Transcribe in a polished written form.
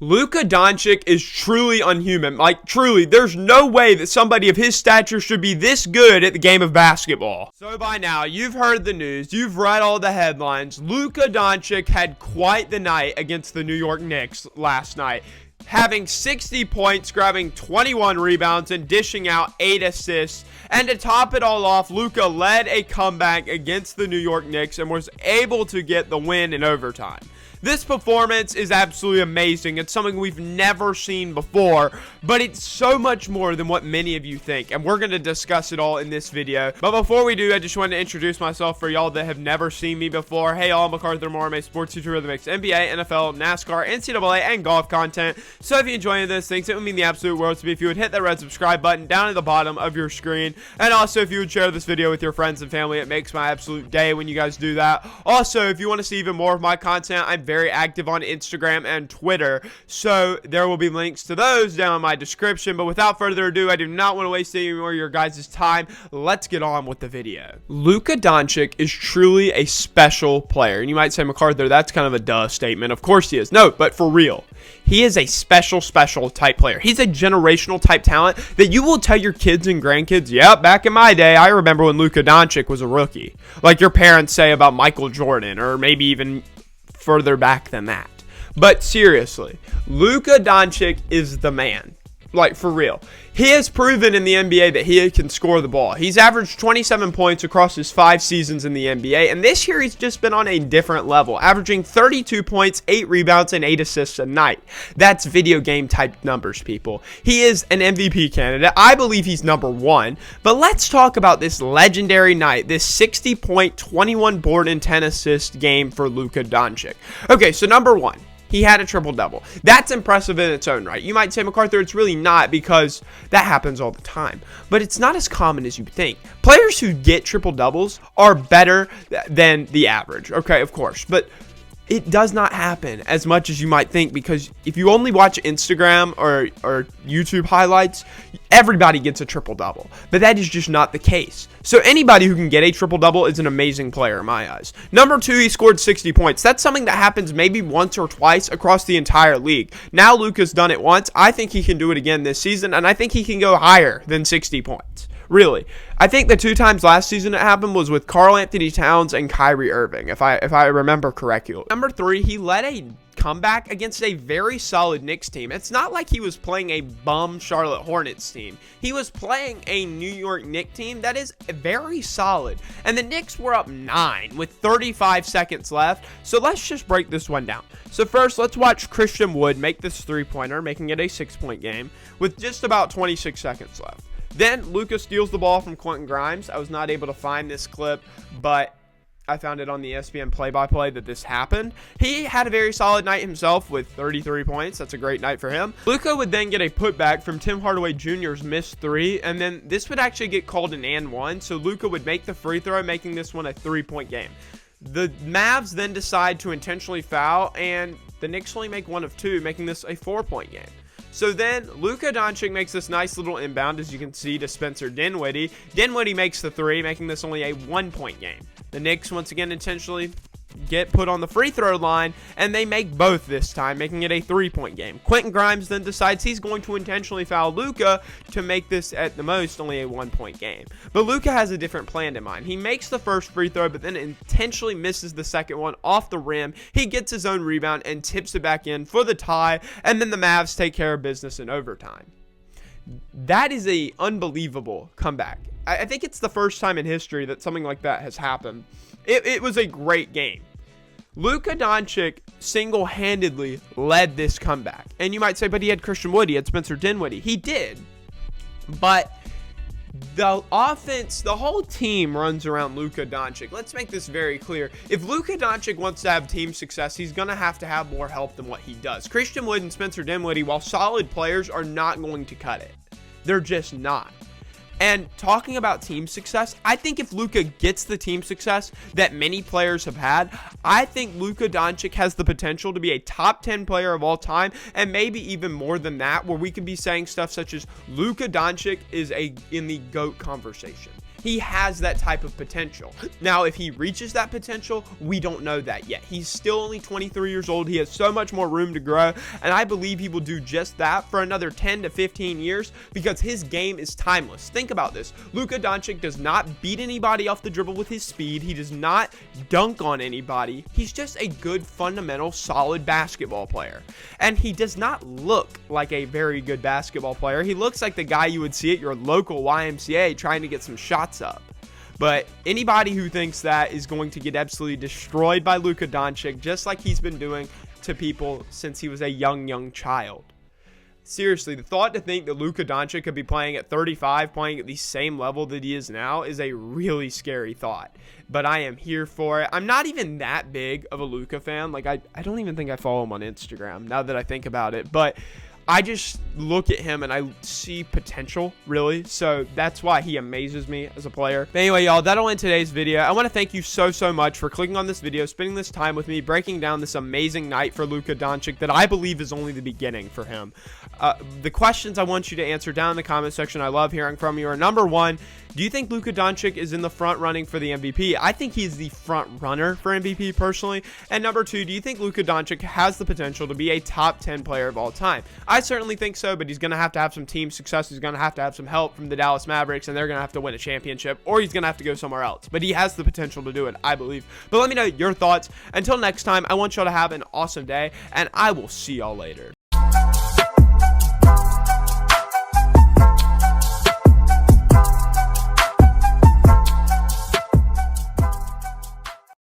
Luka Doncic is truly unhuman. Like, truly, there's no way that somebody of his stature should be this good at the game of basketball. So by now, you've heard the news, you've read all the headlines. Luka Doncic had quite the night against the New York Knicks last night, having 60 points, grabbing 21 rebounds, and dishing out 8 assists. And to top it all off, Luka led a comeback against the New York Knicks and was able to get the win in overtime. This performance is absolutely amazing. It's something we've never seen before, but it's so much more than what many of you think, and we're going to discuss it all in this video. But before we do, I just wanted to introduce myself for y'all that have never seen me before. Hey, all, I'm MacArthur Moore. I'm a sports YouTuber that makes NBA, NFL, NASCAR, NCAA, and golf content. So if you're enjoying this, thanks. It would mean the absolute world to me if you would hit that red subscribe button down at the bottom of your screen. And also, if you would share this video with your friends and family, it makes my absolute day when you guys do that. Also, if you want to see even more of my content, I'm very active on Instagram and Twitter, so there will be links to those down in my description. But without further ado, I do not want to waste any more of your guys' time. Let's get on with the video. Luka Doncic is truly a special player, and you might say, MacArthur, that's kind of a duh statement. Of course he is. No, but for real, he is a special type player. He's a generational type talent that you will tell your kids and grandkids, yeah, back in my day, I remember when Luka Doncic was a rookie. Like your parents say about Michael Jordan, or maybe even further back than that. But seriously, Luka Doncic is the man. Like, for real. He has proven in the NBA that he can score the ball. He's averaged 27 points across his 5 seasons in the NBA, and this year he's just been on a different level, averaging 32 points, 8 rebounds, and 8 assists a night. That's video game type numbers, people. He is an MVP candidate. I believe he's number 1, but let's talk about this legendary night, this 60-point, 21 board, and 10 assist game for Luka Doncic. Okay, so number 1. He had a triple-double. That's impressive in its own right. You might say, MacArthur, it's really not, because that happens all the time. But it's not as common as you think. Players who get triple-doubles are better than the average. Okay, of course. But it does not happen as much as you might think, because if you only watch Instagram or YouTube highlights, everybody gets a triple-double. But that is just not the case. So anybody who can get a triple-double is an amazing player in my eyes. Number 2, he scored 60 points. That's something that happens maybe once or twice across the entire league. Now Luka's done it once. I think he can do it again this season, and I think he can go higher than 60 points. Really. I think the 2 times last season it happened was with Karl Anthony Towns and Kyrie Irving, if I remember correctly. Number 3, he led a comeback against a very solid Knicks team. It's not like he was playing a bum Charlotte Hornets team. He was playing a New York Knicks team that is very solid. And the Knicks were up 9 with 35 seconds left. So let's just break this one down. So first, let's watch Christian Wood make this 3-pointer, making it a 6-point game with just about 26 seconds left. Then Luka steals the ball from Quentin Grimes. I was not able to find this clip, but I found it on the ESPN play-by-play that this happened. He had a very solid night himself with 33 points. That's a great night for him. Luka would then get a putback from Tim Hardaway Jr.'s missed 3, and then this would actually get called an and 1, so Luka would make the free throw, making this one a 3-point game. The Mavs then decide to intentionally foul, and the Knicks only make 1 of 2, making this a 4-point game. So then Luka Doncic makes this nice little inbound, as you can see, to Spencer Dinwiddie. Dinwiddie makes the 3, making this only a 1-point game. The Knicks once again intentionally get put on the free throw line, and they make both this time, making it a 3-point game. Quentin Grimes then decides he's going to intentionally foul Luka to make this at the most only a 1-point game. But Luka has a different plan in mind. He makes the first free throw, but then intentionally misses the second one off the rim. He gets his own rebound and tips it back in for the tie, and then the Mavs take care of business in overtime. That is an unbelievable comeback. I think it's the first time in history that something like that has happened. It was a great game. Luka Doncic single-handedly led this comeback. And you might say, but he had Christian Wood, he had Spencer Dinwiddie. He did. But the offense, the whole team runs around Luka Doncic. Let's make this very clear. If Luka Doncic wants to have team success, he's going to have more help than what he does. Christian Wood and Spencer Dinwiddie, while solid players, are not going to cut it. They're just not. And talking about team success, I think if Luka gets the team success that many players have had, I think Luka Doncic has the potential to be a top 10 player of all time, and maybe even more than that, where we could be saying stuff such as Luka Doncic is in the GOAT conversation. He has that type of potential. Now, if he reaches that potential, we don't know that yet. He's still only 23 years old. He has so much more room to grow, and I believe he will do just that for another 10 to 15 years because his game is timeless. Think about this. Luka Doncic does not beat anybody off the dribble with his speed. He does not dunk on anybody. He's just a good, fundamental, solid basketball player. And he does not look like a very good basketball player. He looks like the guy you would see at your local YMCA trying to get some shots up. But anybody who thinks that is going to get absolutely destroyed by Luka Doncic, just like he's been doing to people since he was a young child. Seriously, the thought to think that Luka Doncic could be playing at 35, playing at the same level that he is now, is a really scary thought. But I am here for it. I'm not even that big of a Luka fan. Like, I don't even think I follow him on Instagram, now that I think about it. But I just look at him and I see potential, really. So that's why he amazes me as a player. But anyway, y'all, that'll end today's video. I want to thank you so much for clicking on this video, spending this time with me, breaking down this amazing night for Luka Doncic that I believe is only the beginning for him. The questions I want you to answer down in the comment section, I love hearing from you, are: number one, do you think Luka Doncic is in the front running for the MVP? I think he's the front runner for MVP personally. And number two, do you think Luka Doncic has the potential to be a top 10 player of all time? I certainly think so, but he's going to have some team success. He's going to have some help from the Dallas Mavericks, and they're going to have to win a championship, or he's going to have to go somewhere else. But he has the potential to do it, I believe. But let me know your thoughts. Until next time, I want y'all to have an awesome day, and I will see y'all later.